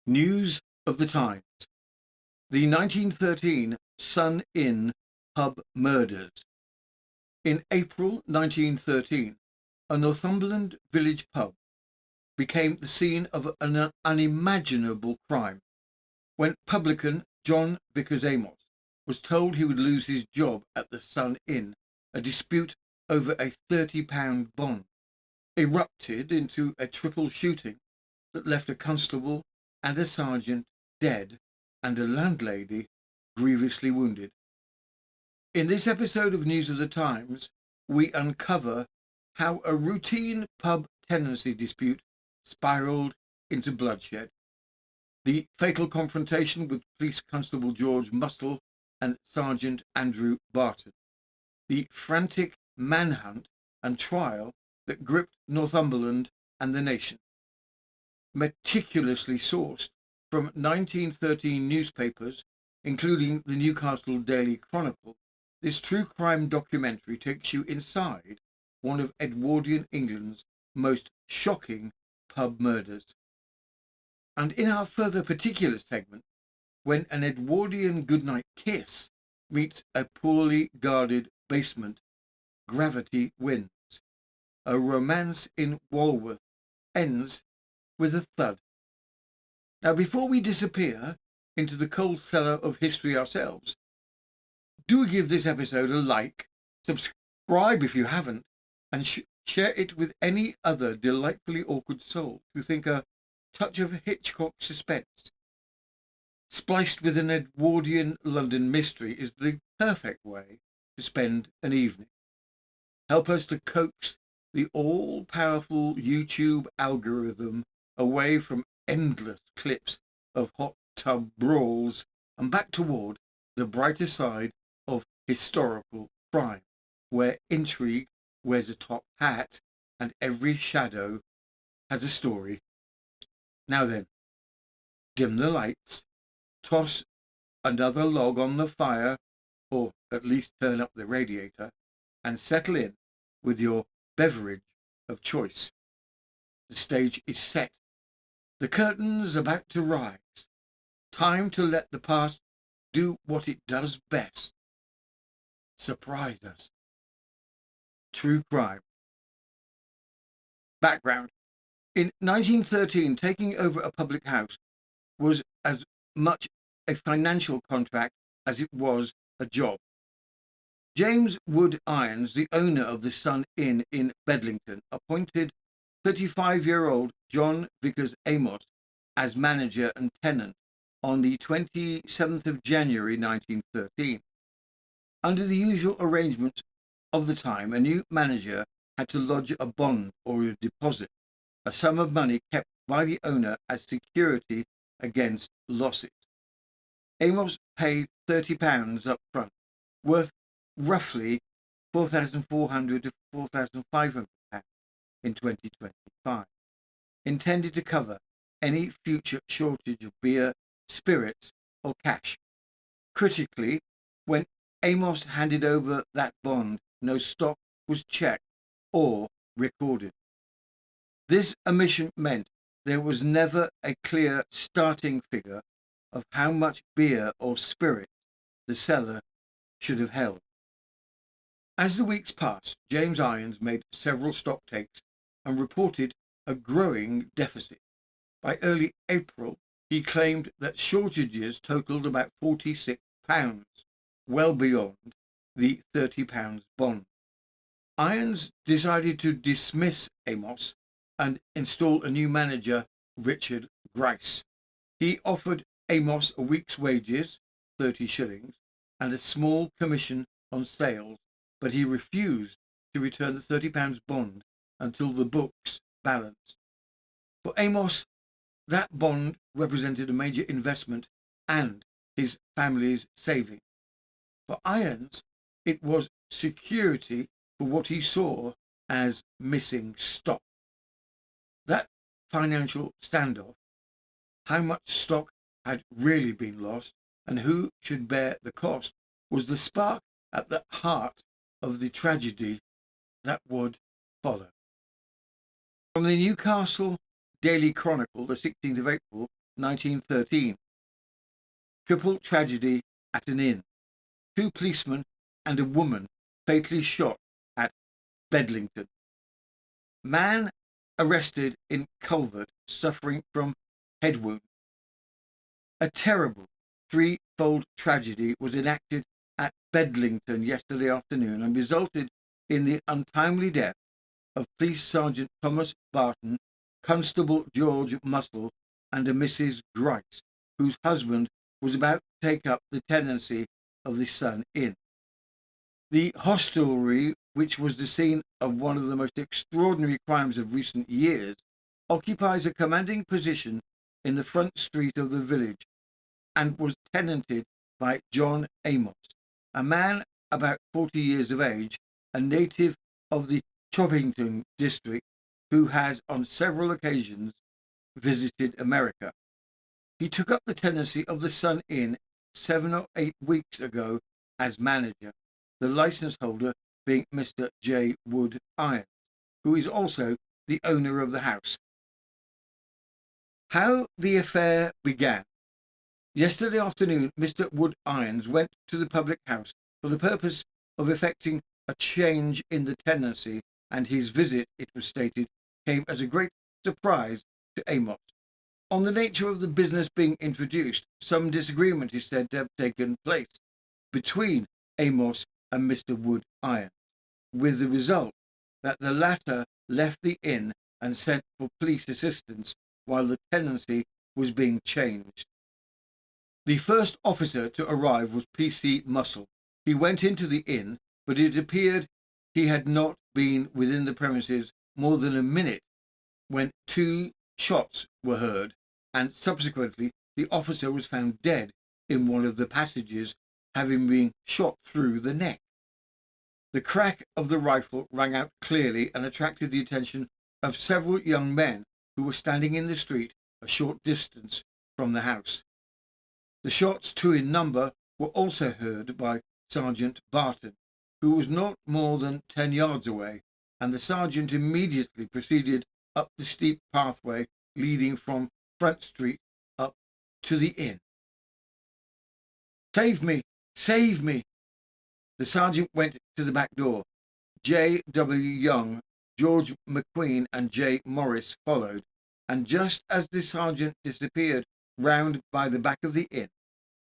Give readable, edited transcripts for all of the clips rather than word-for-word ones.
News of the Times. The 1913 Sun Inn pub murders. In April 1913, a Northumberland village pub became the scene of an unimaginable crime. When Publican John Vickers Amos was told he would lose his job at the Sun Inn, a dispute over a £30 bond erupted into a triple shooting that left a constable and a sergeant dead and a landlady grievously wounded. In this episode of News of the Times, we uncover how a routine pub tenancy dispute spiralled into bloodshed, the fatal confrontation with Police Constable George Mustle and Sergeant Andrew Barton, the frantic manhunt and trial that gripped Northumberland and the nation. Meticulously sourced from 1913 newspapers, including the Newcastle Daily Chronicle, this true crime documentary takes you inside one of Edwardian England's most shocking pub murders. And in our further particular segment, when an Edwardian goodnight kiss meets a poorly guarded basement, gravity wins. A romance in Walworth ends with a thud. Now, before we disappear into the coal cellar of history ourselves, do give this episode a like, subscribe if you haven't, and share it with any other delightfully awkward soul who think a touch of Hitchcock suspense, spliced with an Edwardian London mystery, is the perfect way to spend an evening. Help us to coax the all-powerful YouTube algorithm away from endless clips of hot tub brawls and back toward the brighter side of historical crime, where intrigue wears a top hat and every shadow has a story. Now then, dim the lights, toss another log on the fire, or at least turn up the radiator, and settle in with your beverage of choice. The stage is set. The curtain's about to rise. Time to let the past do what it does best. Surprise us. True crime. Background. In 1913, taking over a public house was as much a financial contract as it was a job. James Wood Irons, the owner of the Sun Inn in Bedlington, appointed 35-year-old John Vickers Amos as manager and tenant on the 27th of January 1913. Under the usual arrangements of the time, a new manager had to lodge a bond or a deposit, a sum of money kept by the owner as security against losses. Amos paid £30 up front, worth roughly £4,400 to £4,500 in 2025, intended to cover any future shortage of beer, spirits, or cash. Critically, when Amos handed over that bond, no stock was checked or recorded. This omission meant there was never a clear starting figure of how much beer or spirit the cellar should have held. As the weeks passed, James Irons made several stock takes and reported a growing deficit. By early April, he claimed that shortages totaled about £46, well beyond the £30 bond. Irons decided to dismiss Amos and install a new manager, Richard Grice. He offered Amos a week's wages, 30 shillings, and a small commission on sales, but he refused to return the £30 bond until the books balanced. For Amos, that bond represented a major investment and his family's savings. For Irons, it was security for what he saw as missing stock. That financial standoff, how much stock had really been lost and who should bear the cost, was the spark at the heart of the tragedy that would follow. From the Newcastle Daily Chronicle, the 16th of April 1913. Triple tragedy at an inn. 2 policemen and a woman fatally shot at Bedlington. Man arrested in culvert suffering from head wound. A terrible 3-fold tragedy was enacted at Bedlington yesterday afternoon and resulted in the untimely death of Police Sergeant Thomas Barton, Constable George Muscle, and a Mrs. Grice, whose husband was about to take up the tenancy of the Sun Inn. The hostelry, which was the scene of one of the most extraordinary crimes of recent years, occupies a commanding position in the front street of the village and was tenanted by John Amos, a man about 40 years of age, a native of the Choppington district, who has on several occasions visited America. He took up the tenancy of the Sun Inn 7 or 8 weeks ago as manager, the license holder being Mr. J. Wood Irons, who is also the owner of the house. How the affair began. Yesterday afternoon, Mr. Wood Irons went to the public house for the purpose of effecting a change in the tenancy, and his visit, it was stated, came as a great surprise to Amos. On the nature of the business being introduced, some disagreement is said to have taken place between Amos and Mr. Wood Irons, with the result that the latter left the inn and sent for police assistance while the tenancy was being changed. The first officer to arrive was P.C. Muscle. He went into the inn, but it appeared he had not been within the premises more than a minute when 2 shots were heard, and subsequently the officer was found dead in one of the passages, having been shot through the neck. The crack of the rifle rang out clearly and attracted the attention of several young men who were standing in the street a short distance from the house. The shots, 2 in number, were also heard by Sergeant Barton, who was not more than 10 yards away, and the sergeant immediately proceeded up the steep pathway leading from Front Street up to the inn. "Save me! Save me!" The sergeant went to the back door. J. W. Young, George McQueen, and J. Morris followed, and just as the sergeant disappeared round by the back of the inn,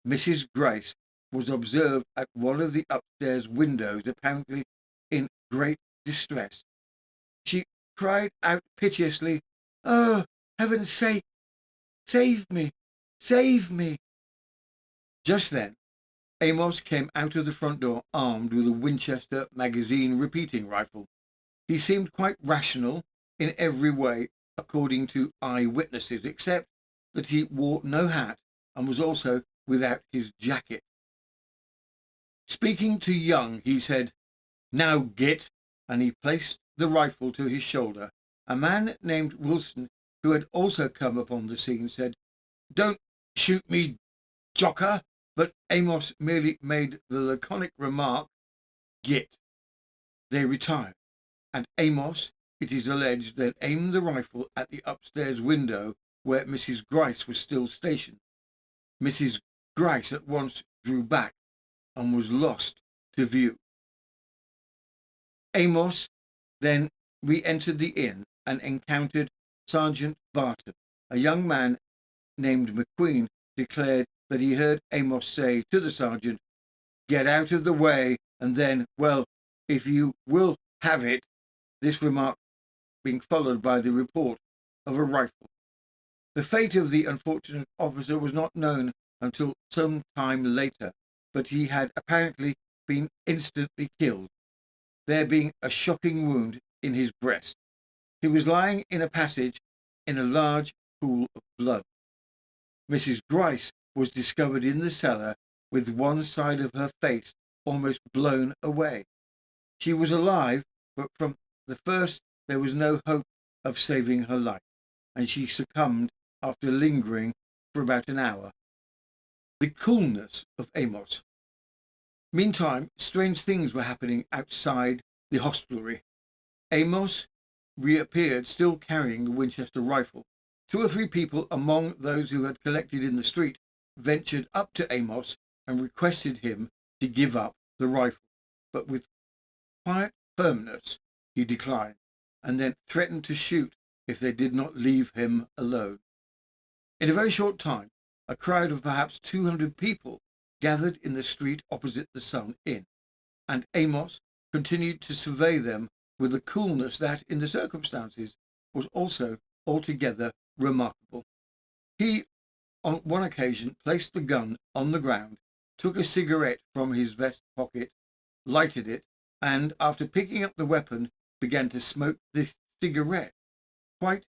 Mrs. Grice was observed at one of the upstairs windows, apparently in great distress. She cried out piteously, "Oh, heaven's sake! Save me! Save me!" Just then, Amos came out of the front door armed with a Winchester magazine repeating rifle. He seemed quite rational in every way, according to eye-witnesses, except that he wore no hat and was also without his jacket. Speaking to Young, he said, "Now, Git," and he placed the rifle to his shoulder. A man named Wilson, who had also come upon the scene, said, "Don't shoot me, jocker," but Amos merely made the laconic remark, "Git." They retired, and Amos, it is alleged, then aimed the rifle at the upstairs window where Mrs. Grice was still stationed. Mrs. Grice at once drew back and was lost to view. Amos then re-entered the inn and encountered Sergeant Barton. A young man named McQueen declared that he heard Amos say to the sergeant, "Get out of the way," and then, "Well, if you will have it," this remark being followed by the report of a rifle. The fate of the unfortunate officer was not known until some time later, but he had apparently been instantly killed, there being a shocking wound in his breast. He was lying in a passage in a large pool of blood. Mrs. Grice was discovered in the cellar with one side of her face almost blown away. She was alive, but from the first there was no hope of saving her life, and she succumbed after lingering for about an hour. The coolness of Amos. Meantime, strange things were happening outside the hostelry. Amos reappeared, still carrying the Winchester rifle. 2 or 3 people among those who had collected in the street ventured up to Amos and requested him to give up the rifle, but with quiet firmness he declined, and then threatened to shoot if they did not leave him alone. In a very short time, a crowd of perhaps 200 people gathered in the street opposite the Sun Inn, and Amos continued to survey them with a coolness that, in the circumstances, was also altogether remarkable. He, on one occasion, placed the gun on the ground, took a cigarette from his vest pocket, lighted it, and, after picking up the weapon, began to smoke the cigarette quite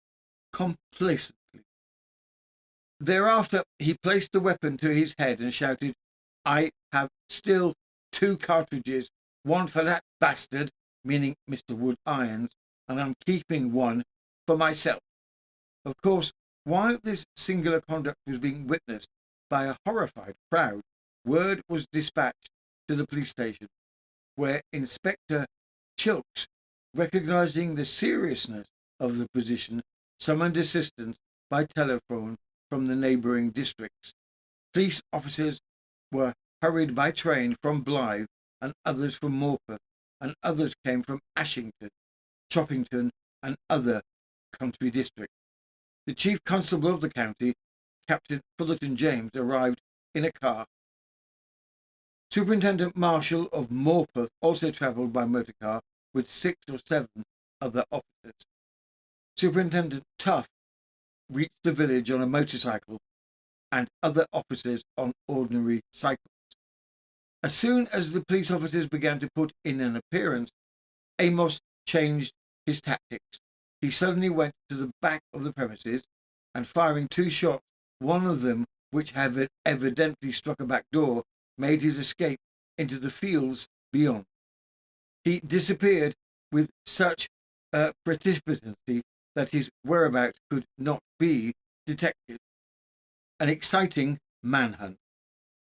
complacently. Thereafter he placed the weapon to his head and shouted, "I have still 2 cartridges, one for that bastard," meaning Mr. Wood Irons, "and I'm keeping one for myself." Of course, while this singular conduct was being witnessed by a horrified crowd, word was dispatched to the police station, where Inspector Chilks, recognizing the seriousness of the position, summoned assistance by telephone from the neighbouring districts. Police officers were hurried by train from Blyth, and others from Morpeth, and others came from Ashington, Choppington, and other country districts. The chief constable of the county, Captain Fullerton James, arrived in a car. Superintendent Marshall of Morpeth also travelled by motor car with 6 or 7 other officers. Superintendent Tuff reached the village on a motorcycle, and other officers on ordinary cycles. As soon as the police officers began to put in an appearance, Amos changed his tactics. He suddenly went to the back of the premises, and firing 2 shots, one of them, which had evidently struck a back door, made his escape into the fields beyond. He disappeared with such precipitancy that his whereabouts could not be detected. An exciting manhunt.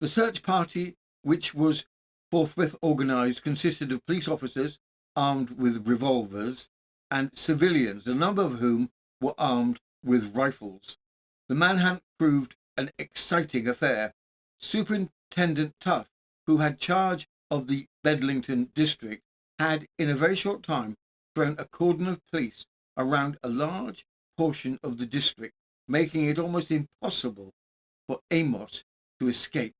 The search party, which was forthwith organised, consisted of police officers armed with revolvers and civilians, a number of whom were armed with rifles. The manhunt proved an exciting affair. Superintendent Tuff, who had charge of the Bedlington district, had in a very short time thrown a cordon of police around a large portion of the district, making it almost impossible for Amos to escape.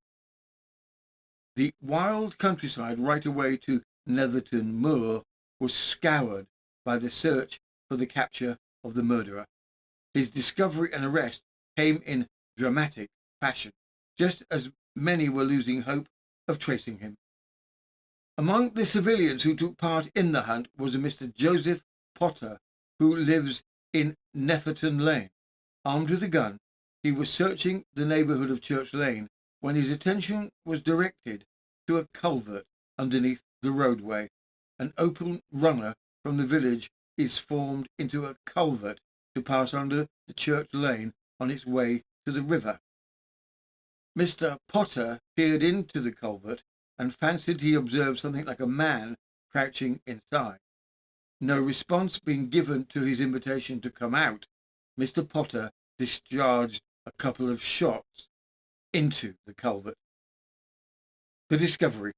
The wild countryside right away to Netherton Moor was scoured by the search for the capture of the murderer. His discovery and arrest came in dramatic fashion, just as many were losing hope of tracing him. Among the civilians who took part in the hunt was a Mr. Joseph Potter, who lives in Netherton Lane. Armed with a gun, he was searching the neighbourhood of Church Lane when his attention was directed to a culvert underneath the roadway. An open runner from the village is formed into a culvert to pass under the Church Lane on its way to the river. Mr. Potter peered into the culvert and fancied he observed something like a man crouching inside. No response being given to his invitation to come out, Mr. Potter discharged a couple of shots into the culvert. The discovery.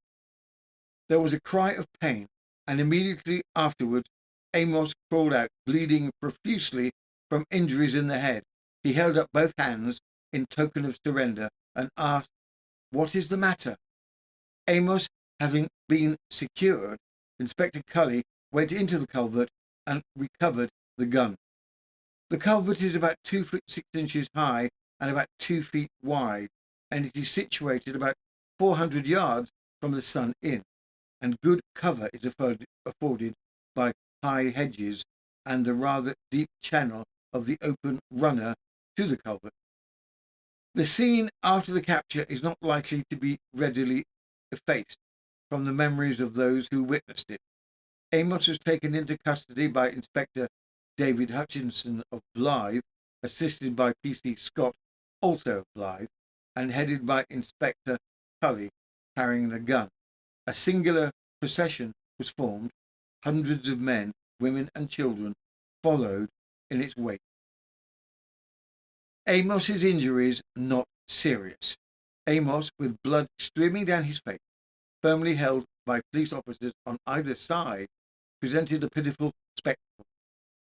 There was a cry of pain, and immediately afterwards Amos crawled out, bleeding profusely from injuries in the head. He held up both hands in token of surrender and asked, "What is the matter?" Amos having been secured, Inspector Cully went into the culvert and recovered the gun. The culvert is about 2 feet 6 inches high and about 2 feet wide, and it is situated about 400 yards from the Sun Inn, and good cover is afforded by high hedges and the rather deep channel of the open runner to the culvert. The scene after the capture is not likely to be readily effaced from the memories of those who witnessed it. Amos was taken into custody by Inspector David Hutchinson of Blyth, assisted by P.C. Scott, also of Blyth, and headed by Inspector Cully, carrying the gun. A singular procession was formed. Hundreds of men, women and children followed in its wake. Amos's injuries not serious. Amos, with blood streaming down his face, firmly held by police officers on either side, presented a pitiful spectacle.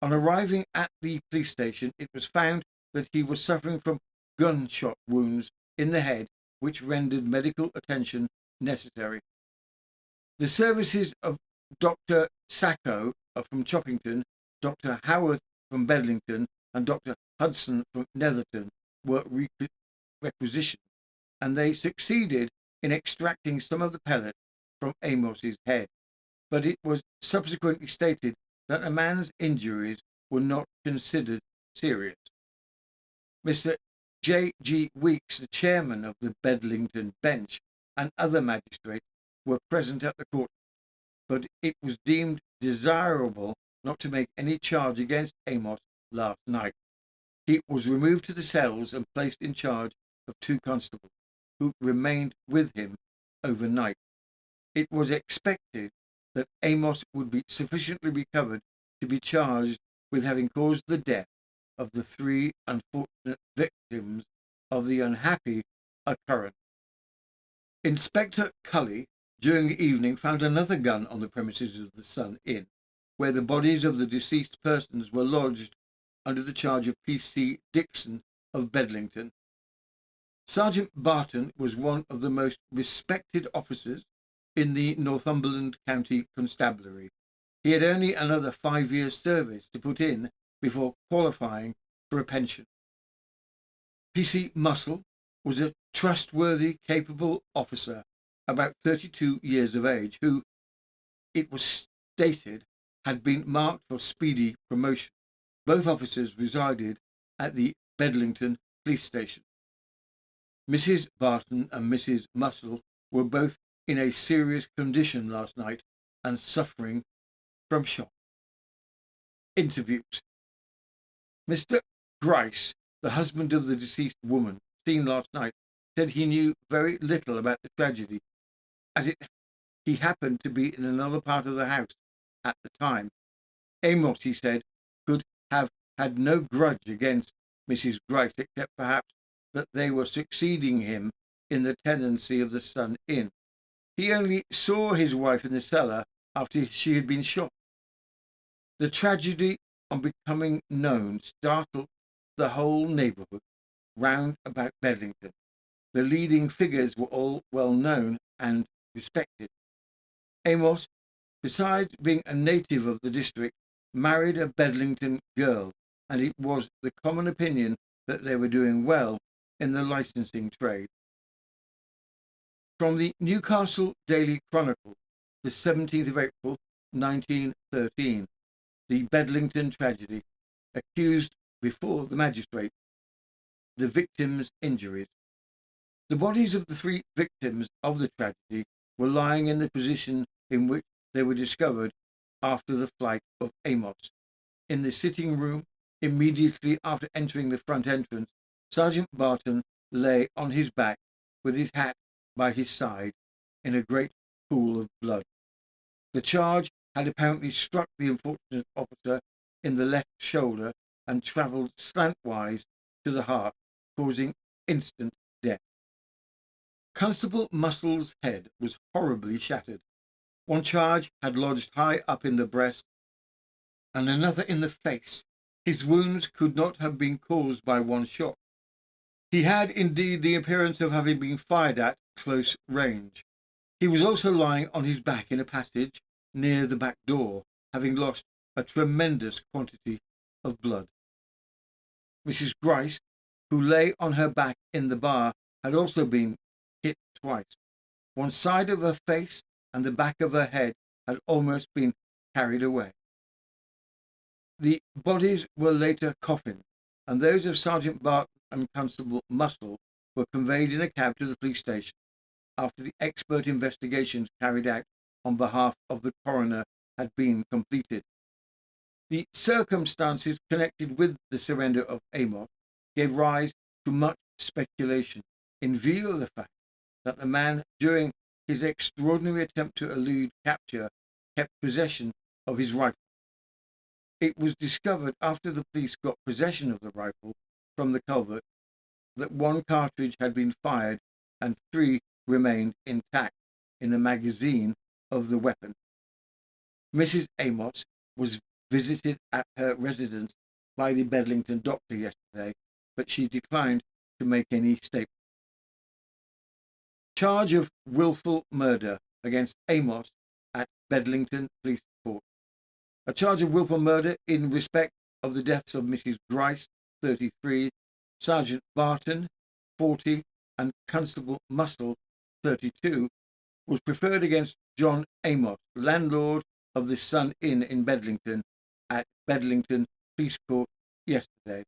On arriving at the police station, it was found that he was suffering from gunshot wounds in the head, which rendered medical attention necessary. The services of Dr. Sacco from Choppington, Dr. Howard from Bedlington, and Dr. Hudson from Netherton were requisitioned, and they succeeded in extracting some of the pellets from Amos's head. But it was subsequently stated that the man's injuries were not considered serious. Mr. J. G. Weeks, the chairman of the Bedlington bench, and other magistrates were present at the court, but it was deemed desirable not to make any charge against Amos last night. He was removed to the cells and placed in charge of 2 constables, who remained with him overnight. It was expected that Amos would be sufficiently recovered to be charged with having caused the death of the 3 unfortunate victims of the unhappy occurrence. Inspector Cully, during the evening, found another gun on the premises of the Sun Inn, where the bodies of the deceased persons were lodged under the charge of P.C. Dixon of Bedlington. Sergeant Barton was one of the most respected officers in the Northumberland County Constabulary. He had only another 5 years' service to put in before qualifying for a pension. P.C. Muscle was a trustworthy, capable officer, about 32 years of age, who, it was stated, had been marked for speedy promotion. Both officers resided at the Bedlington police station. Mrs. Barton and Mrs. Muscle were both in a serious condition last night and suffering from shock. Interviews. Mr. Grice, the husband of the deceased woman seen last night, said he knew very little about the tragedy, as he happened to be in another part of the house at the time. Amos, he said, could have had no grudge against Mrs. Grice, except perhaps that they were succeeding him in the tenancy of the Sun Inn. He only saw his wife in the cellar after she had been shot. The tragedy, on becoming known, startled the whole neighbourhood round about Bedlington. The leading figures were all well known and respected. Amos, besides being a native of the district, married a Bedlington girl, and it was the common opinion that they were doing well in the licensing trade. From the Newcastle Daily Chronicle, the 17th of April, 1913, the Bedlington tragedy, accused before the magistrate, the victims' injuries. The bodies of the 3 victims of the tragedy were lying in the position in which they were discovered after the flight of Amos. In the sitting room, immediately after entering the front entrance, Sergeant Barton lay on his back with his hat by his side in a great pool of blood. The charge had apparently struck the unfortunate officer in the left shoulder and travelled slantwise to the heart, causing instant death. Constable Muscle's head was horribly shattered. One charge had lodged high up in the breast and another in the face. His wounds could not have been caused by one shot. He had indeed the appearance of having been fired at close range. He was also lying on his back in a passage near the back door, having lost a tremendous quantity of blood. Mrs. Grice, who lay on her back in the bar, had also been hit twice. One side of her face and the back of her head had almost been carried away. The bodies were later coffined, and those of Sergeant Barton and Constable Muscle were conveyed in a cab to the police station after the expert investigations carried out on behalf of the coroner had been completed. The circumstances connected with the surrender of Amos gave rise to much speculation in view of the fact that the man, during his extraordinary attempt to elude capture, kept possession of his rifle. It was discovered after the police got possession of the rifle from the culvert that 1 cartridge had been fired and 3 remained intact in the magazine of the weapon. Mrs. Amos was visited at her residence by the Bedlington doctor yesterday, but she declined to make any statement. Charge of wilful murder against Amos at Bedlington Police Court. A charge of wilful murder in respect of the deaths of Mrs. Grice, 33, Sergeant Barton, 40, and Constable Muscle, 32, was preferred against John Amos, landlord of the Sun Inn in Bedlington, at Bedlington Police Court yesterday.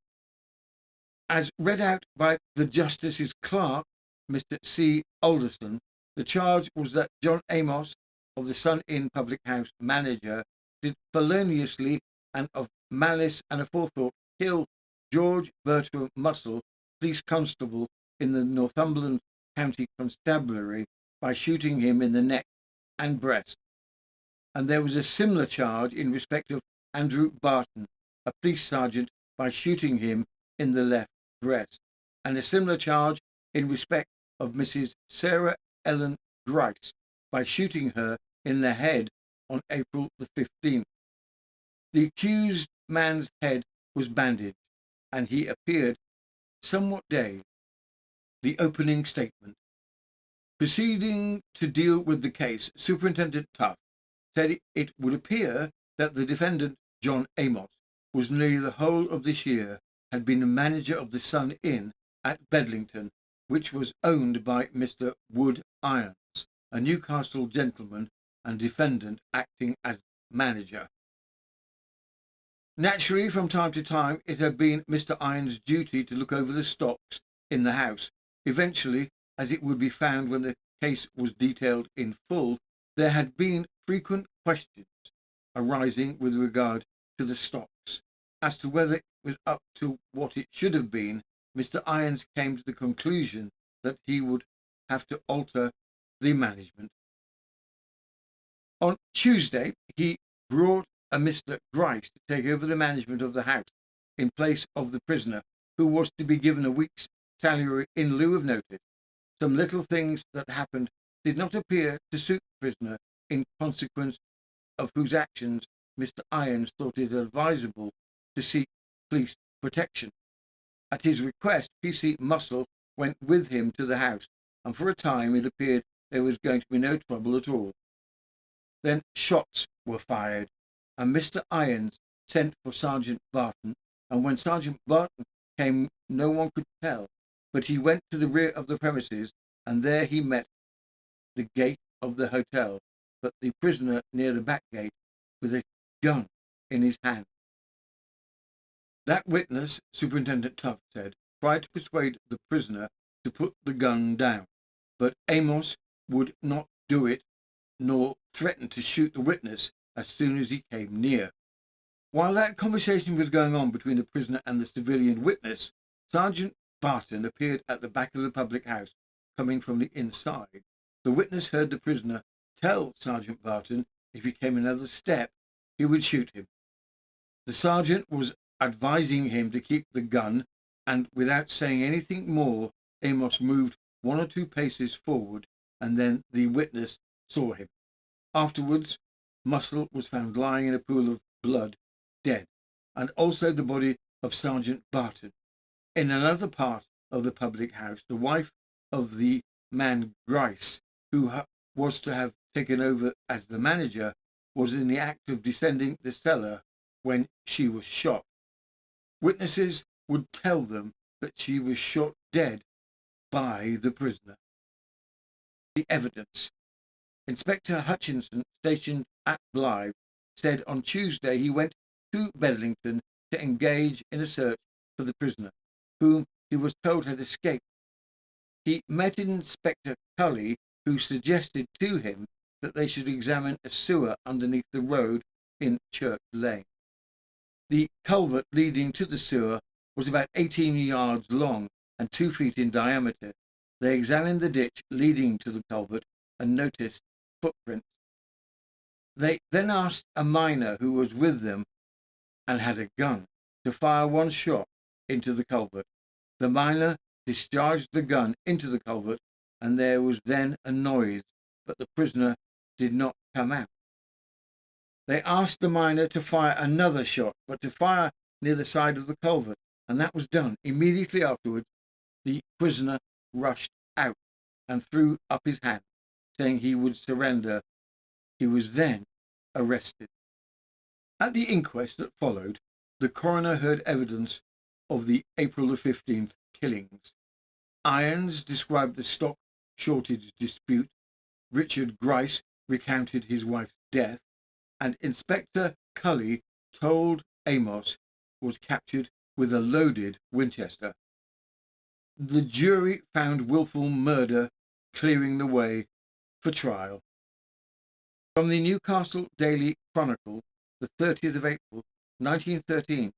As read out by the Justice's clerk, Mr. C. Alderson, the charge was that John Amos, of the Sun Inn public house manager, did feloniously and of malice and aforethought kill George Bertram Muscle, police constable in the Northumberland County Constabulary, by shooting him in the neck and breast. And there was a similar charge in respect of Andrew Barton, a police sergeant, by shooting him in the left breast, and a similar charge in respect of Mrs. Sarah Ellen Grice, by shooting her in the head on April the 15th. The accused man's head was bandaged, and he appeared somewhat dazed. The opening statement. Proceeding to deal with the case, Superintendent Tuff said it would appear that the defendant, John Amos, was nearly the whole of this year had been the manager of the Sun Inn at Bedlington, which was owned by Mr. Wood Irons, a Newcastle gentleman and defendant acting as manager. Naturally, from time to time, it had been Mr. Irons' duty to look over the stocks in the house. Eventually, as it would be found when the case was detailed in full, there had been frequent questions arising with regard to the stocks. As to whether it was up to what it should have been, Mr. Irons came to the conclusion that he would have to alter the management. On Tuesday, he brought a Mr. Grice to take over the management of the house in place of the prisoner, who was to be given a week's salary in lieu of notice. Some little things that happened did not appear to suit the prisoner, in consequence of whose actions Mr. Irons thought it advisable to seek police protection. At his request, P.C. Muscle went with him to the house, and for a time it appeared there was going to be no trouble at all. Then shots were fired, and Mr. Irons sent for Sergeant Barton, and when Sergeant Barton came no one could tell, but he went to the rear of the premises, and there he met the gate of the hotel, but the prisoner near the back gate with a gun in his hand. That witness, Superintendent Tuff said, tried to persuade the prisoner to put the gun down, but Amos would not do it, nor threatened to shoot the witness as soon as he came near. While that conversation was going on between the prisoner and the civilian witness, Sergeant Barton appeared at the back of the public house, coming from the inside. The witness heard the prisoner tell Sergeant Barton if he came another step, he would shoot him. The sergeant was advising him to keep the gun, and without saying anything more, Amos moved 1 or 2 paces forward, and then the witness saw him. Afterwards, Muscle was found lying in a pool of blood, dead, and also the body of Sergeant Barton. In another part of the public house, the wife of the man Grice, who was to have taken over as the manager, was in the act of descending the cellar when she was shot. Witnesses would tell them that she was shot dead by the prisoner. The evidence. Inspector Hutchinson, stationed at Blythe, said on Tuesday he went to Bedlington to engage in a search for the prisoner, whom he was told had escaped. He met Inspector Cully, who suggested to him that they should examine a sewer underneath the road in Church Lane. The culvert leading to the sewer was about 18 yards long and 2 feet in diameter. They examined the ditch leading to the culvert and noticed footprints. They then asked a miner who was with them and had a gun to fire 1 shot into the culvert. The miner discharged the gun into the culvert, and there was then a noise, but the prisoner did not come out. They asked the miner to fire another shot, but to fire near the side of the culvert, and that was done. Immediately afterwards, the prisoner rushed out and threw up his hand, saying he would surrender. He was then arrested. At the inquest that followed, the coroner heard evidence of the April the 15th killings. Irons described the stock shortage dispute, Richard Grice recounted his wife's death, and Inspector Cully told Amos was captured with a loaded Winchester. The jury found willful murder, clearing the way for trial. From the Newcastle Daily Chronicle, the 30th of April, 1913,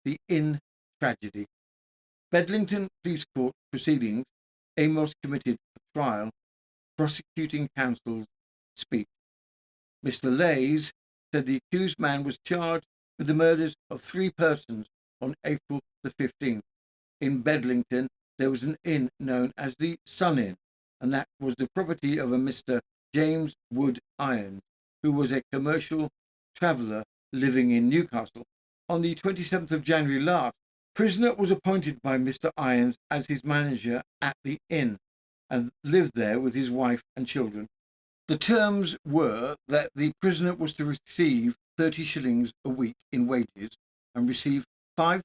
the Inn Tragedy. Bedlington Police Court proceedings, Amos committed for trial, prosecuting counsel's speech. Mr. Lays said the accused man was charged with the murders of 3 persons on April the 15th. In Bedlington, there was an inn known as the Sun Inn, and that was the property of a Mr. James Wood Irons, who was a commercial traveller living in Newcastle. On the 27th of January last, prisoner was appointed by Mr. Irons as his manager at the inn, and lived there with his wife and children. The terms were that the prisoner was to receive 30 shillings a week in wages and receive 5%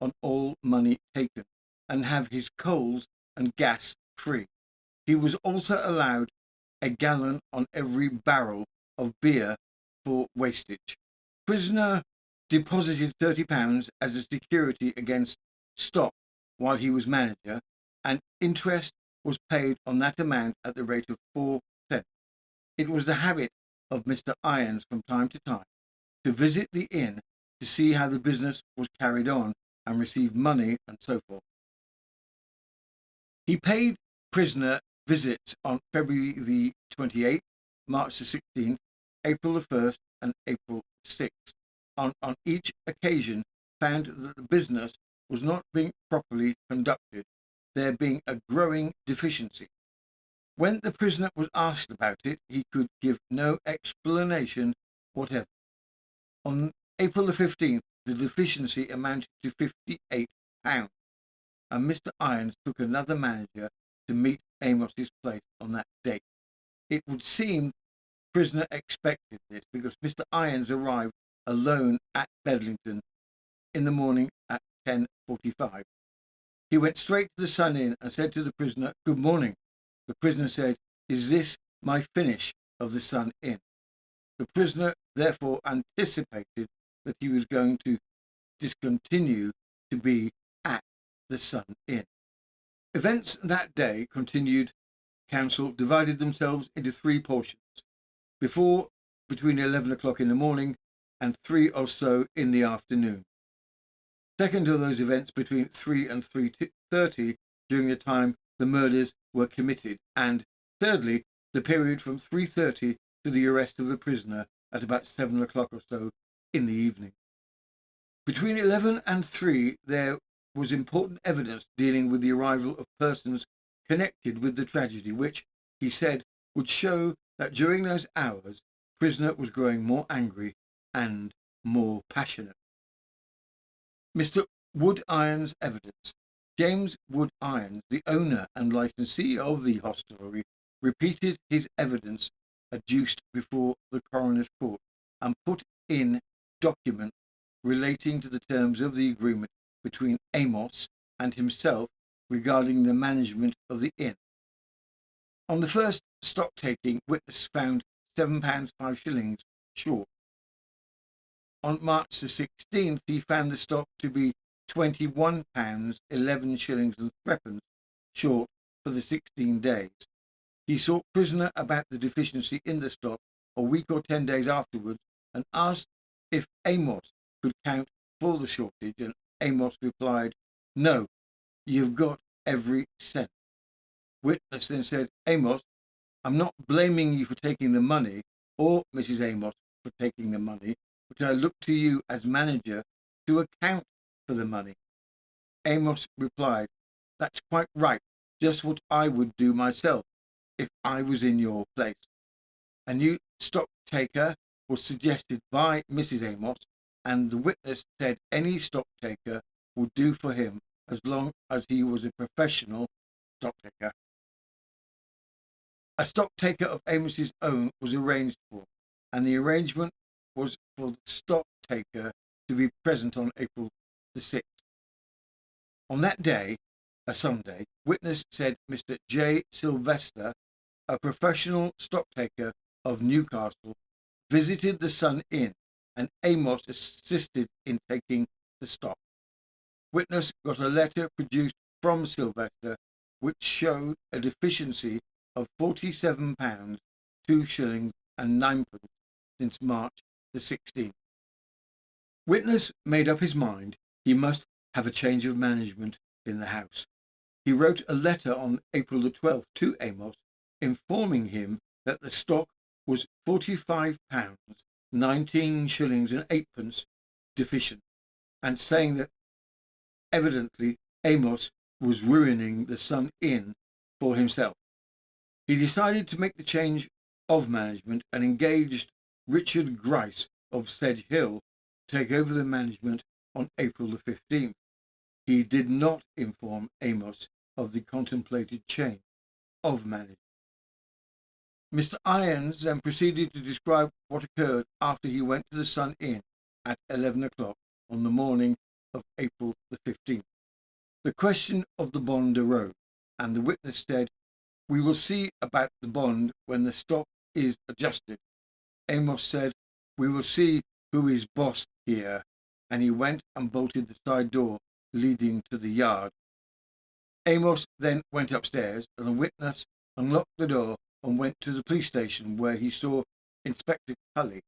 on all money taken, and have his coals and gas free. He was also allowed a gallon on every barrel of beer for wastage. Prisoner deposited £30 as a security against stock while he was manager, and interest was paid on that amount at the rate of 4 cents. It was the habit of Mr. Irons from time to time to visit the inn to see how the business was carried on and receive money and so forth. He paid prisoner visits on February the 28th, March the 16th, April the 1st, and April the 6th. On each occasion found that the business was not being properly conducted, there being a growing deficiency. When the prisoner was asked about it, he could give no explanation whatever. On April the 15th, the deficiency amounted to £58, and Mr. Irons took another manager to meet Amos's place on that date. It would seem prisoner expected this, because Mr. Irons arrived alone at Bedlington in the morning at 10:45. He went straight to the Sun Inn and said to the prisoner, "Good morning." The prisoner said, "Is this my finish of the Sun Inn?" The prisoner therefore anticipated that he was going to discontinue to be at the Sun Inn. Events that day continued. Counsel divided themselves into 3 portions. Between 11 o'clock in the morning and 3 or so in the afternoon. Second of those events between 3 and 3:30 during the time the murders were committed, and thirdly, the period from 3:30 to the arrest of the prisoner at about 7 o'clock or so in the evening. Between 11 and 3 there was important evidence dealing with the arrival of persons connected with the tragedy, which, he said, would show that during those hours prisoner was growing more angry and more passionate. Mr. Wood Irons' evidence. James Wood Irons, the owner and licensee of the hostelry, repeated his evidence adduced before the coroner's court and put in documents relating to the terms of the agreement between Amos and himself regarding the management of the inn. On the first stock-taking, witness found £7 5 short. On March the 16th, he found the stock to be £21 11 shillings and 3 short for the 16 days. He sought prisoner about the deficiency in the stock a week or 10 days afterwards and asked if Amos could count for the shortage, and Amos replied, "No, you've got every cent." Witness then said, "Amos, I'm not blaming you for taking the money, or Mrs. Amos for taking the money, but I look to you as manager to account for the money." Amos replied, "That's quite right, just what I would do myself if I was in your place." A new stock taker was suggested by Mrs. Amos, and the witness said any stock taker would do for him as long as he was a professional stock taker. A stock taker of Amos's own was arranged for, and the arrangement was for the stock taker to be present on April the 6th. On that day, a Sunday, witness said Mr. J. Sylvester, a professional stocktaker of Newcastle, visited the Sun Inn, and Amos assisted in taking the stock. Witness got a letter produced from Sylvester which showed a deficiency of £47, 2 shillings and 9 pence since March the 16th. Witness made up his mind he must have a change of management in the house. He wrote a letter on April the 12th to Amos, informing him that the stock was £45, 19 shillings and 8 pence deficient, and saying that evidently Amos was ruining the Sun Inn for himself. He decided to make the change of management and engaged Richard Grice of Sedge Hill to take over the management on April the 15th. He did not inform Amos of the contemplated change of management. Mr. Irons then proceeded to describe what occurred after he went to the Sun Inn at 11 o'clock on the morning of April the 15th. The question of the bond arose, and the witness said, "We will see about the bond when the stock is adjusted." Amos said, "We will see who is boss here," and he went and bolted the side door leading to the yard. Amos then went upstairs, and the witness unlocked the door and went to the police station, where he saw Inspector Cully.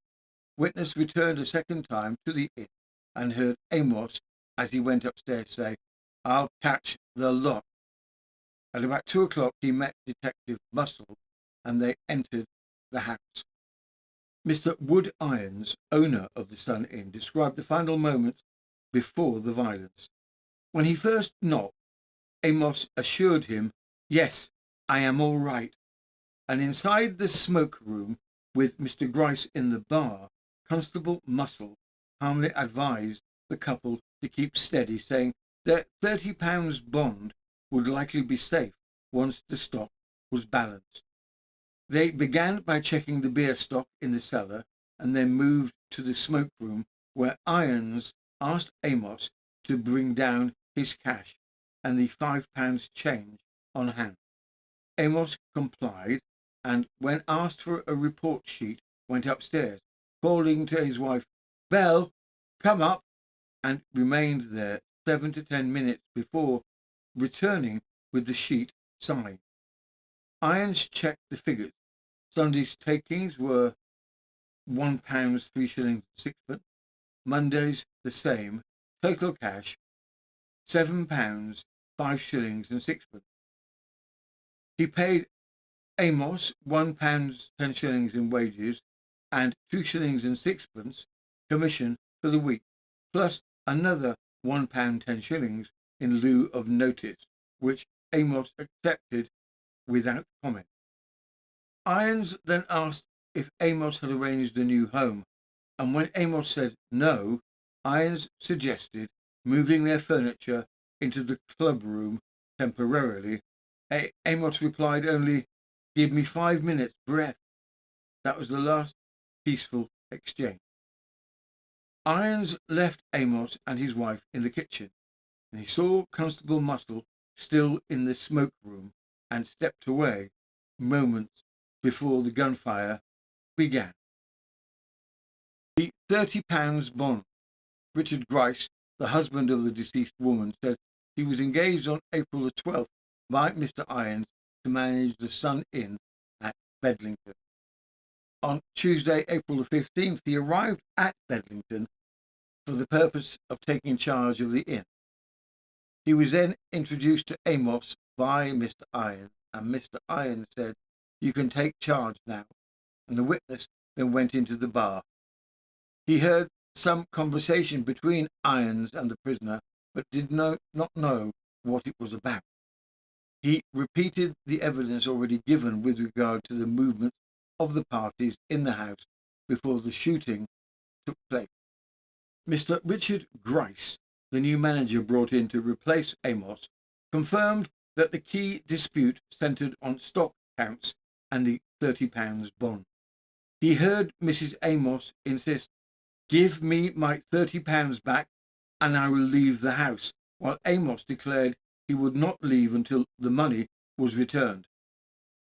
Witness returned a second time to the inn and heard Amos, as he went upstairs, say, "I'll catch the lot." At about 2 o'clock he met Detective Muscle, and they entered the house. Mr. Wood Irons, owner of the Sun Inn, described the final moments before the violence. When he first knocked, Amos assured him, "Yes, I am all right." And inside the smoke room, with Mr. Grice in the bar, Constable Muscle calmly advised the couple to keep steady, saying their £30 bond would likely be safe once the stock was balanced. They began by checking the beer stock in the cellar, and then moved to the smoke room, where Irons asked Amos to bring down his cash and the £5 change on hand. Amos complied, and when asked for a report sheet, went upstairs, calling to his wife, "Belle, come up," and remained there 7 to 10 minutes before returning with the sheet signed. Irons checked the figures. Sunday's takings were £1, 3 shillings and 6 pence. Monday's the same. Total cash £7, 5 shillings and 6 pence. He paid Amos £1, 10 shillings in wages and 2 shillings and 6 pence commission for the week, plus another £1, 10 shillings in lieu of notice, which Amos accepted without comment. Irons then asked if Amos had arranged a new home, and when Amos said no, Irons suggested moving their furniture into the club room temporarily. Amos replied only, "Give me 5 minutes' breath." That was the last peaceful exchange. Irons left Amos and his wife in the kitchen, and he saw Constable Muscle still in the smoke room, and stepped away moments before the gunfire began. The £30 bond. Richard Grice, the husband of the deceased woman, said he was engaged on April the 12th by Mr. Irons to manage the Sun Inn at Bedlington. On Tuesday, April the 15th, he arrived at Bedlington for the purpose of taking charge of the inn. He was then introduced to Amos by Mr. Irons, and Mr. Irons said, "You can take charge now," and the witness then went into the bar. He heard some conversation between Irons and the prisoner, but did not know what it was about. He repeated the evidence already given with regard to the movements of the parties in the house before the shooting took place. Mr. Richard Grice, the new manager brought in to replace Amos, confirmed that the key dispute centred on stock counts and the £30 bond. He heard Mrs. Amos insist, "Give me my £30 back and I will leave the house," while Amos declared he would not leave until the money was returned.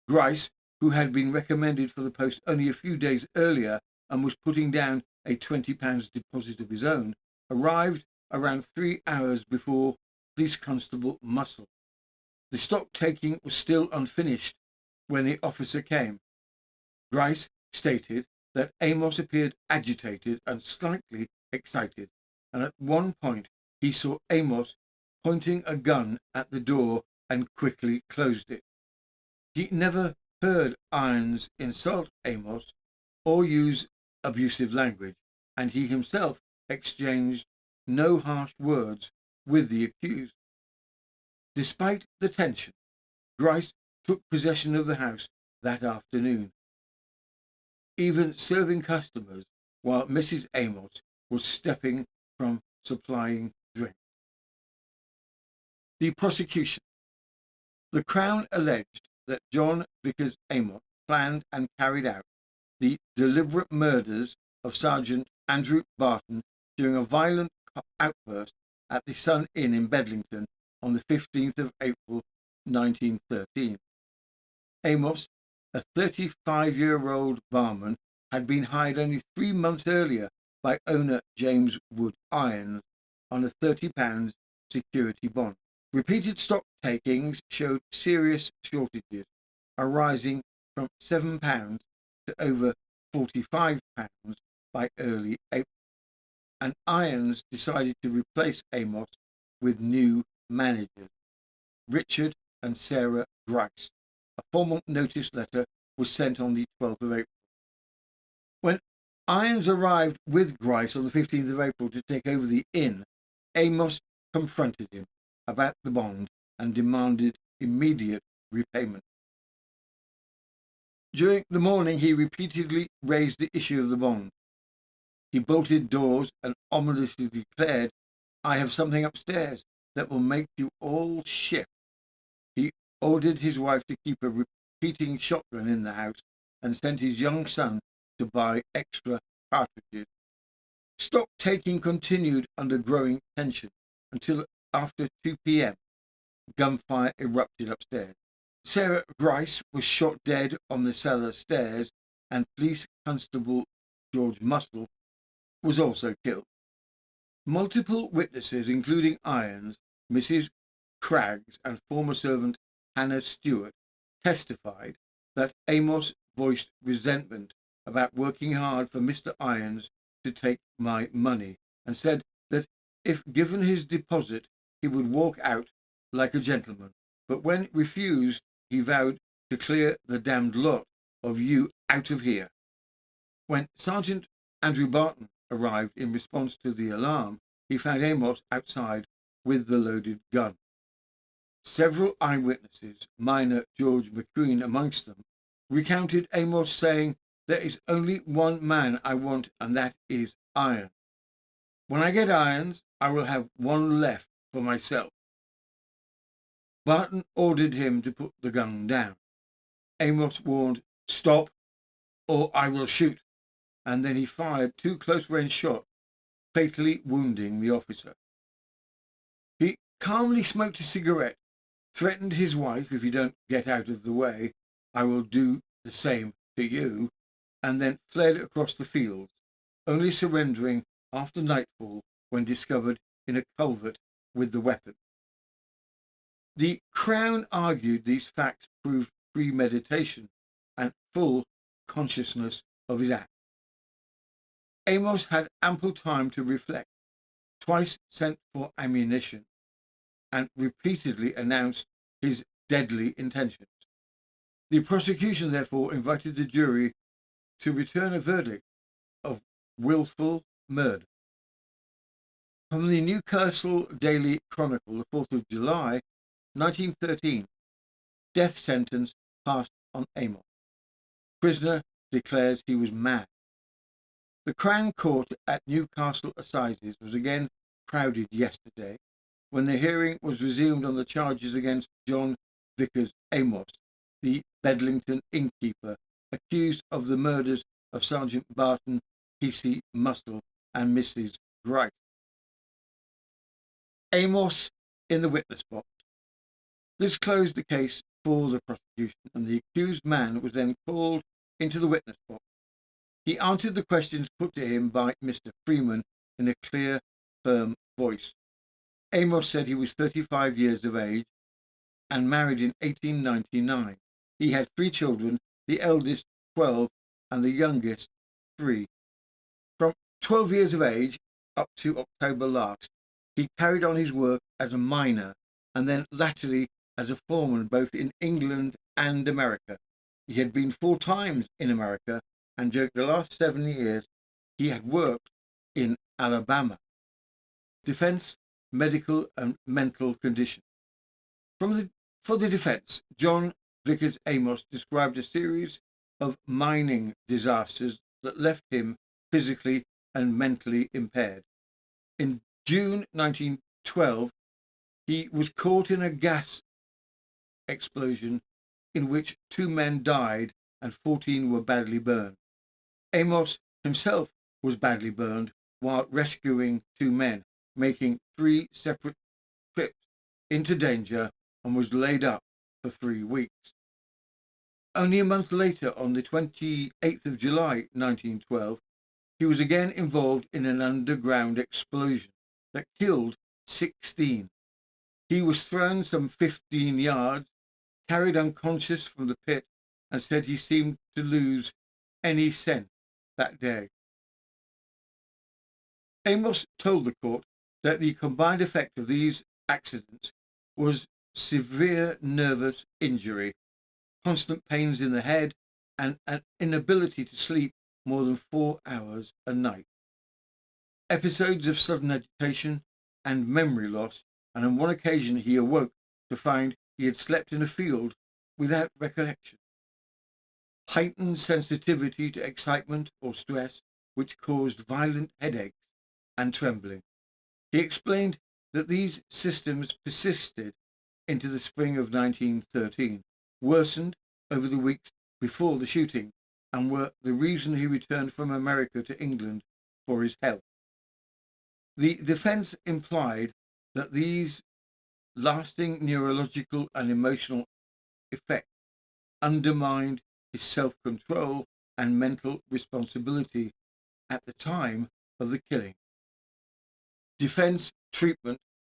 Grice, who had been recommended for the post only a few days earlier and was putting down a £20 deposit of his own, arrived around 3 hours before Police Constable Muscle. The stock-taking was still unfinished when the officer came. Grice stated that Amos appeared agitated and slightly excited, and at one point he saw Amos pointing a gun at the door and quickly closed it. He never heard Irons insult Amos or use abusive language, and he himself exchanged no harsh words with the accused. Despite the tension, Grice took possession of the house that afternoon, even serving customers while Mrs. Amos was stepping from supplying drink. The prosecution. The Crown alleged that John Vickers Amos planned and carried out the deliberate murders of Sergeant Andrew Barton during a violent outburst at the Sun Inn in Bedlington on the 15th of April 1913. Amos, a 35-year-old barman, had been hired only 3 months earlier by owner James Wood Irons on a £30 security bond. Repeated stock takings showed serious shortages, arising from £7 to over £45 by early April, and Irons decided to replace Amos with new managers, Richard and Sarah Grice. A formal notice letter was sent on the 12th of April. When Irons arrived with Grice on the 15th of April to take over the inn, Amos confronted him about the bond and demanded immediate repayment. During the morning, he repeatedly raised the issue of the bond. He bolted doors and ominously declared, "I have something upstairs that will make you all shift." He ordered his wife to keep a repeating shotgun in the house and sent his young son to buy extra cartridges. Stock taking continued under growing tension until after 2 p.m. Gunfire erupted upstairs. Sarah Grice was shot dead on the cellar stairs, and Police Constable George Muscle was also killed. Multiple witnesses, including Irons, Mrs. Craggs, and former servant Hannah Stewart, testified that Amos voiced resentment about working hard for Mr. Irons to take my money, and said that if given his deposit, he would walk out like a gentleman, but when refused, he vowed to clear the damned lot of you out of here. When Sergeant Andrew Barton arrived in response to the alarm, he found Amos outside with the loaded gun. Several eyewitnesses, Miner George McQueen amongst them, recounted Amos saying, "There is only one man I want, and that is Irons. When I get Irons, I will have one left for myself." Barton ordered him to put the gun down. Amos warned, "Stop, or I will shoot," and then he fired 2 close-range shots, fatally wounding the officer. He calmly smoked a cigarette, threatened his wife, "If you don't get out of the way, I will do the same to you," and then fled across the fields, only surrendering after nightfall when discovered in a culvert with the weapon. The Crown argued these facts proved premeditation and full consciousness of his act. Amos had ample time to reflect, twice sent for ammunition, and repeatedly announced his deadly intentions. The prosecution therefore invited the jury to return a verdict of willful murder. From the Newcastle Daily Chronicle, the 4th of July, 1913, death sentence passed on Amos. Prisoner declares he was mad. The Crown Court at Newcastle Assizes was again crowded yesterday when the hearing was resumed on the charges against John Vickers Amos, the Bedlington innkeeper, accused of the murders of Sergeant Barton, P.C. Muscle, and Mrs. Grice. Amos in the witness box. This closed the case for the prosecution, and the accused man was then called into the witness box. He answered the questions put to him by Mr. Freeman in a clear, firm voice. Amos said he was 35 years of age and married in 1899. He had 3 children, the eldest 12 and the youngest 3. From 12 years of age up to October last, he carried on his work as a miner and then latterly as a foreman both in England and America. He had been 4 times in America, and during the last 7 years he had worked in Alabama. Defense, medical and mental condition. For the defense, John Vickers Amos described a series of mining disasters that left him physically and mentally impaired. In June 1912, he was caught in a gas explosion in which 2 men died and 14 were badly burned. Amos himself was badly burned while rescuing 2 men, making 3 separate trips into danger, and was laid up for 3 weeks. Only a month later, on the 28th of July 1912, he was again involved in an underground explosion that killed 16. He was thrown some 15 yards, carried unconscious from the pit, and said he seemed to lose any sense that day. Amos told the court that the combined effect of these accidents was severe nervous injury, constant pains in the head, and an inability to sleep more than 4 hours a night. Episodes of sudden agitation and memory loss, and on one occasion he awoke to find he had slept in a field without recollection. Heightened sensitivity to excitement or stress, which caused violent headaches and trembling. He explained that these systems persisted into the spring of 1913, worsened over the weeks before the shooting, and were the reason he returned from America to England for his health. The defense implied that these lasting neurological and emotional effects undermined his self-control and mental responsibility at the time of the killing. Defense treatment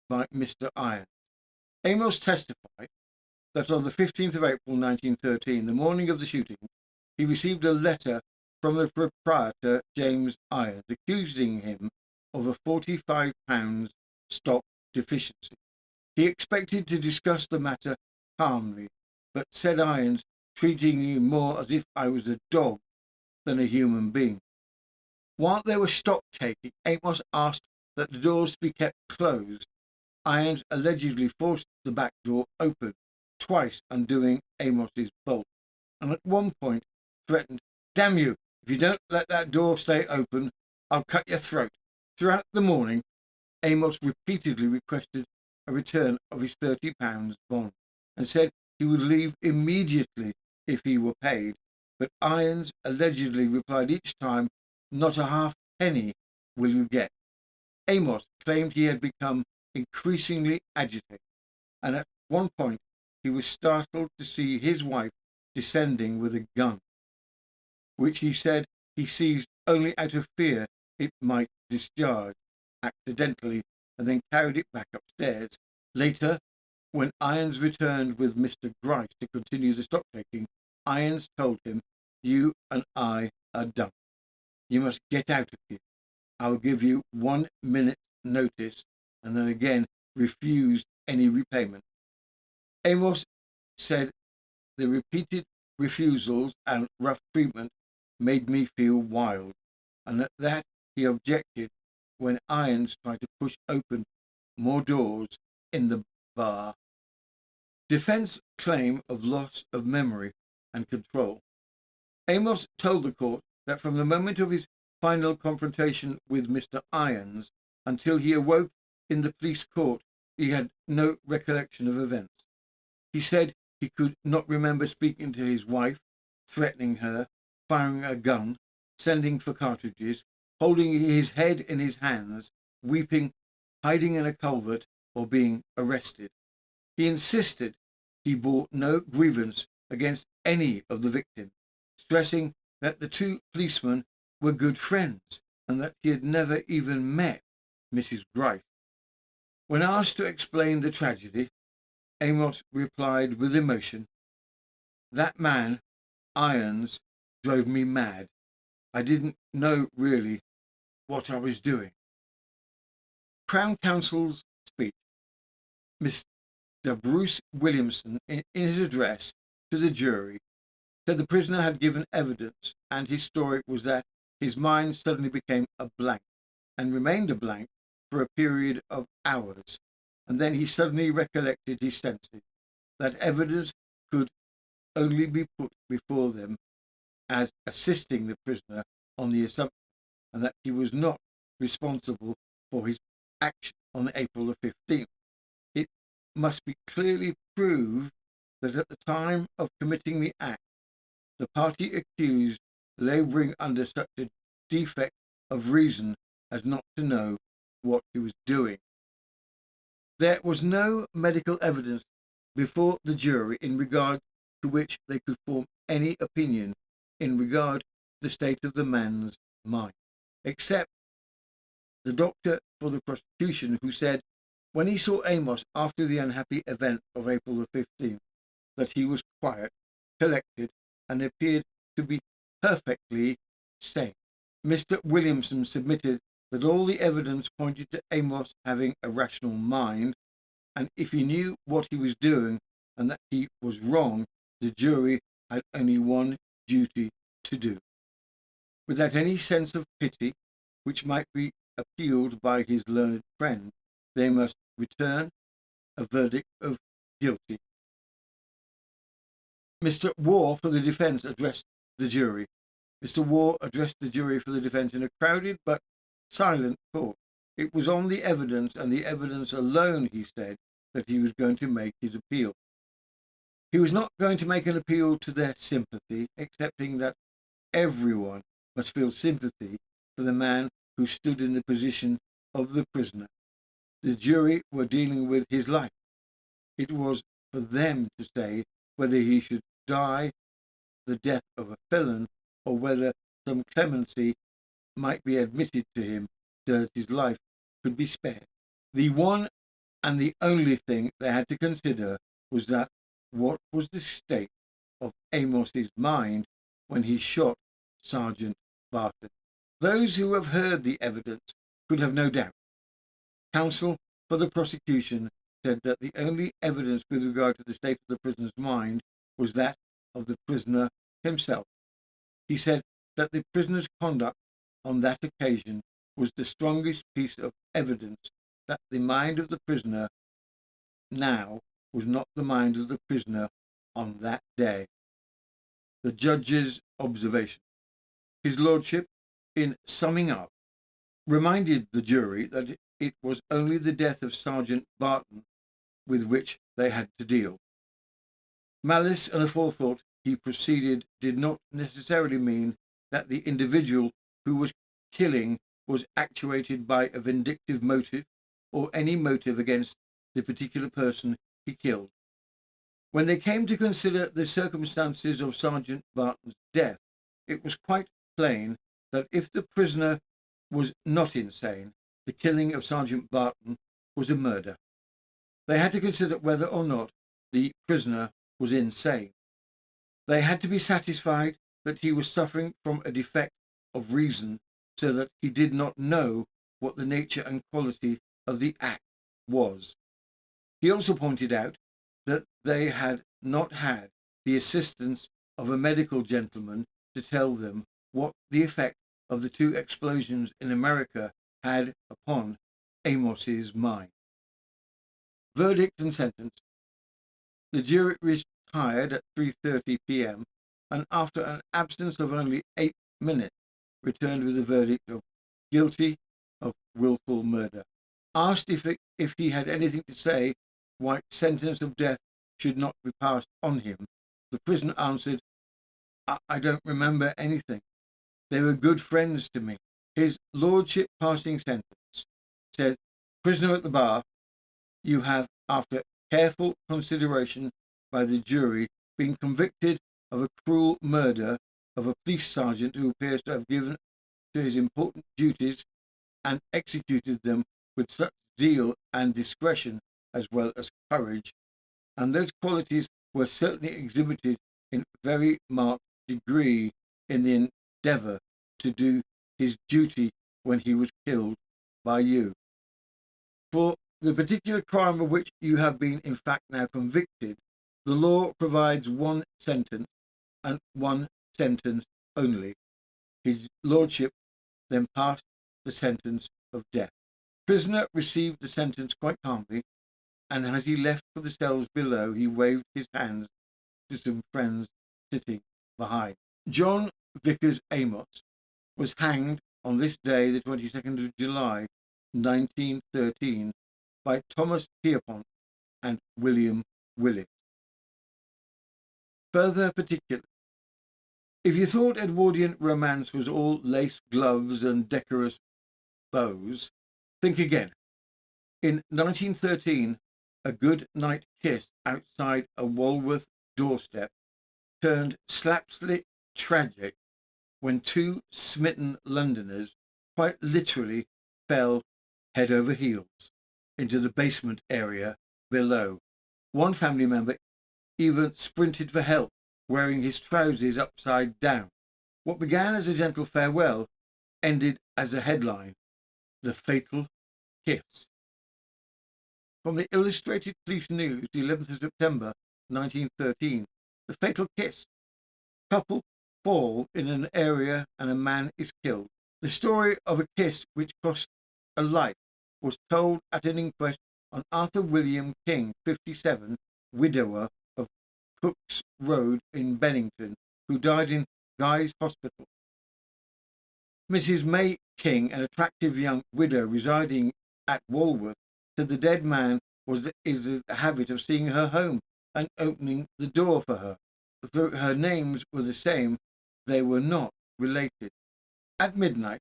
by Mr. Irons. Amos testified that on the 15th of April 1913, the morning of the shooting, he received a letter from the proprietor, James Irons, accusing him of a £45 stock deficiency. He expected to discuss the matter calmly, but said Irons, treating me more as if I was a dog than a human being. While they were stock taking, Amos asked that the doors be kept closed. Irons allegedly forced the back door open, twice undoing Amos's bolt, and at one point threatened, "Damn you, if you don't let that door stay open, I'll cut your throat." Throughout the morning, Amos repeatedly requested a return of his £30 bond, and said he would leave immediately if he were paid, but Irons allegedly replied each time, "Not a halfpenny will you get." Amos claimed he had become increasingly agitated, and at one point he was startled to see his wife descending with a gun, which he said he seized only out of fear it might discharge accidentally, and then carried it back upstairs. Later, when Irons returned with Mr. Grice to continue the stock-taking, Irons told him, "You and I are done. You must get out of here. I'll give you 1 minute's notice," and then again refused any repayment. Amos said the repeated refusals and rough treatment made me feel wild, and at that he objected when Irons tried to push open more doors in the bar. Defense claim of loss of memory and control. Amos told the court that from the moment of his final confrontation with Mr. Irons until he awoke in the police court, he had no recollection of events. He said he could not remember speaking to his wife, threatening her, firing a gun, sending for cartridges, holding his head in his hands, weeping, hiding in a culvert, or being arrested. He insisted he bore no grievance against any of the victims, stressing that the two policemen were good friends and that he had never even met Mrs. Grice. When asked to explain the tragedy, Amos replied with emotion, "That man, Irons, drove me mad. I didn't know really what I was doing." Crown Counsel's speech. Mr. Bruce Williamson, in his address to the jury, said the prisoner had given evidence, and his story was that his mind suddenly became a blank, and remained a blank for a period of hours, and then he suddenly recollected his senses. That evidence could only be put before them as assisting the prisoner on the assumption, and that he was not responsible for his action on April the 15th. It must be clearly proved that at the time of committing the act, the party accused labouring under such a defect of reason as not to know what he was doing. There was no medical evidence before the jury in regard to which they could form any opinion in regard to the state of the man's mind, except the doctor for the prosecution, who said when he saw Amos after the unhappy event of April the 15th, that he was quiet, collected, and appeared to be perfectly sane. Mr. Williamson submitted that all the evidence pointed to Amos having a rational mind, and if he knew what he was doing and that he was wrong, the jury had only one duty to do. Without any sense of pity, which might be appealed by his learned friend, they must return a verdict of guilty. Mr. Waugh for the defence addressed the jury. Mr. Waugh addressed the jury for the defence in a crowded but silent court. It was on the evidence, and the evidence alone, he said, that he was going to make his appeal. He was not going to make an appeal to their sympathy, accepting that everyone must feel sympathy for the man who stood in the position of the prisoner. The jury were dealing with his life. It was for them to say whether he should die the death of a felon, or whether some clemency might be admitted to him so that his life could be spared. The one and the only thing they had to consider was that what was the state of Amos's mind when he shot Sergeant Barton. Those who have heard the evidence could have no doubt. Counsel for the prosecution said that the only evidence with regard to the state of the prisoner's mind was that of the prisoner himself. He said that the prisoner's conduct on that occasion was the strongest piece of evidence that the mind of the prisoner now was not the mind of the prisoner on that day. The judge's observation. His lordship, in summing up, reminded the jury that it was only the death of Sergeant Barton with which they had to deal. Malice and aforethought, he proceeded, did not necessarily mean that the individual who was killing was actuated by a vindictive motive or any motive against the particular person he killed. When they came to consider the circumstances of Sergeant Barton's death, it was quite plain that if the prisoner was not insane, the killing of Sergeant Barton was a murder. They had to consider whether or not the prisoner was insane. They had to be satisfied that he was suffering from a defect of reason, so that he did not know what the nature and quality of the act was. He also pointed out that they had not had the assistance of a medical gentleman to tell them what the effect of the two explosions in America had upon Amos's mind. Verdict and sentence. The jury retired at 3:30 p.m. and after an absence of only 8 minutes returned with a verdict of guilty of willful murder. Asked if he had anything to say why sentence of death should not be passed on him, the prisoner answered, I don't remember anything. They were good friends to me. His lordship passing sentence said, prisoner at the bar, you have, after careful consideration by the jury, been convicted of a cruel murder of a police sergeant who appears to have given to his important duties and executed them with such zeal and discretion as well as courage, and those qualities were certainly exhibited in very marked degree in the endeavour to do his duty when he was killed by you. For the particular crime of which you have been in fact now convicted, the law provides one sentence and one sentence only. His lordship then passed the sentence of death. Prisoner received the sentence quite calmly, and as he left for the cells below, he waved his hands to some friends sitting behind. John Vickers Amos was hanged on this day, the 22nd of July, 1913, by Thomas Pierpont and William Willis. Further particulars. If you thought Edwardian romance was all lace gloves and decorous bows, think again. In 1913, a good night kiss outside a Walworth doorstep turned slapstick tragic when two smitten Londoners quite literally fell head over heels into the basement area below. One family member even sprinted for help, wearing his trousers upside down. What began as a gentle farewell ended as a headline, The Fatal Kiss. From the Illustrated Police News, the 11th of September, 1913, The Fatal Kiss. Couple fall in an area and a man is killed. The story of a kiss which cost a life was told at an inquest on Arthur William King, 57, widower of Cook's Road in Bedlington, who died in Guy's Hospital. Mrs. May King, an attractive young widow residing at Walworth, said the dead man is in the habit of seeing her home and opening the door for her. Though her names were the same, they were not related. At midnight,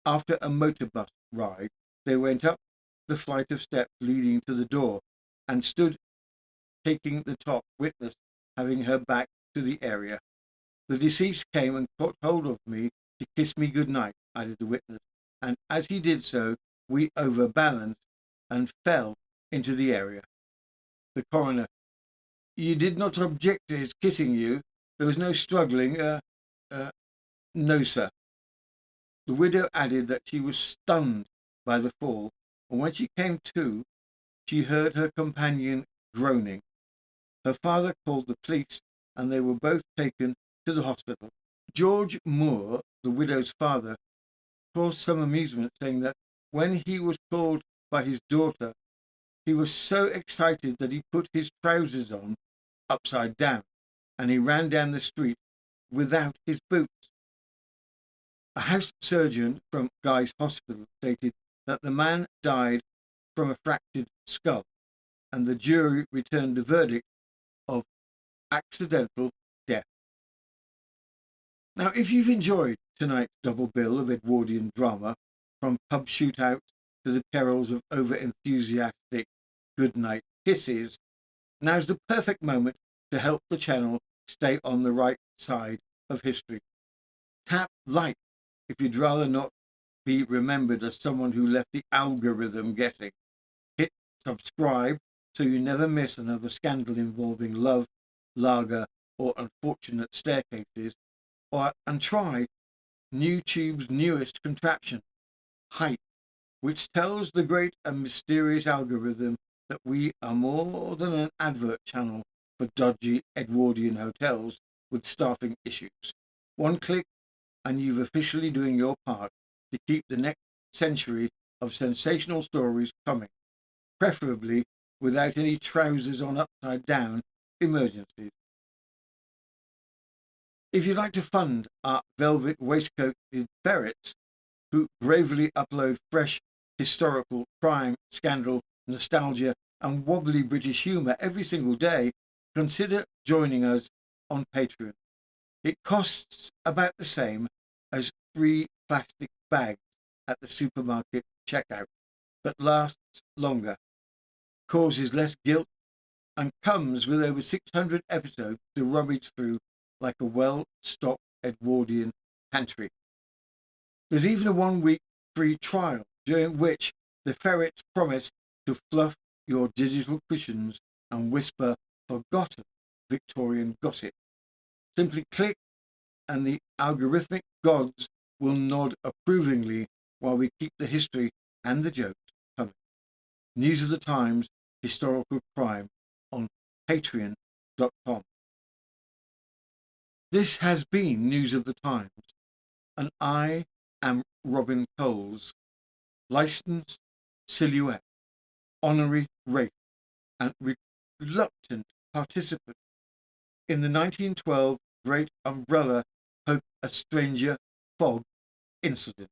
after a motor bus ride, they went up the flight of steps leading to the door and stood taking the top, witness having her back to the area. The deceased came and caught hold of me to kiss me good night, added the witness, and as he did so, we overbalanced and fell into the area. The coroner: you did not object to his kissing you? There was no struggling? No, sir. The widow added that she was stunned by the fall, and when she came to, she heard her companion groaning. Her father called the police, and they were both taken to the hospital. George Moore, the widow's father, caused some amusement, saying that when he was called by his daughter, he was so excited that he put his trousers on upside down, and he ran down the street without his boots. A house surgeon from Guy's Hospital stated that the man died from a fractured skull, and the jury returned a verdict of accidental death. Now, if you've enjoyed tonight's double bill of Edwardian drama, from pub shootouts to the perils of over-enthusiastic goodnight kisses, now's the perfect moment to help the channel stay on the right side of history. Tap like if you'd rather not be remembered as someone who left the algorithm guessing. Hit subscribe so you never miss another scandal involving love, lager, or unfortunate staircases, and try YouTube's newest contraption, Hype, which tells the great and mysterious algorithm that we are more than an advert channel for dodgy Edwardian hotels with staffing issues. One click and you've officially doing your part to keep the next century of sensational stories coming, preferably without any trousers on upside down emergencies. If you'd like to fund our velvet waistcoated ferrets who bravely upload fresh historical crime, scandal, nostalgia and wobbly British humour every single day, consider joining us on Patreon. It costs about the same as 3 plastic bags at the supermarket checkout, but lasts longer, causes less guilt, and comes with over 600 episodes to rummage through like a well-stocked Edwardian pantry. There's even a 1-week free trial during which the ferrets promise to fluff your digital cushions and whisper forgotten Victorian gossip. Simply click and the algorithmic gods will nod approvingly while we keep the history and the jokes coming. News of the Times, historical crime on patreon.com. This has been News of the Times, and I am Robin Coles, licensed silhouette, honorary wraith, and reluctant participant in the 1912 Great Umbrella Poke a Stranger Fog incident.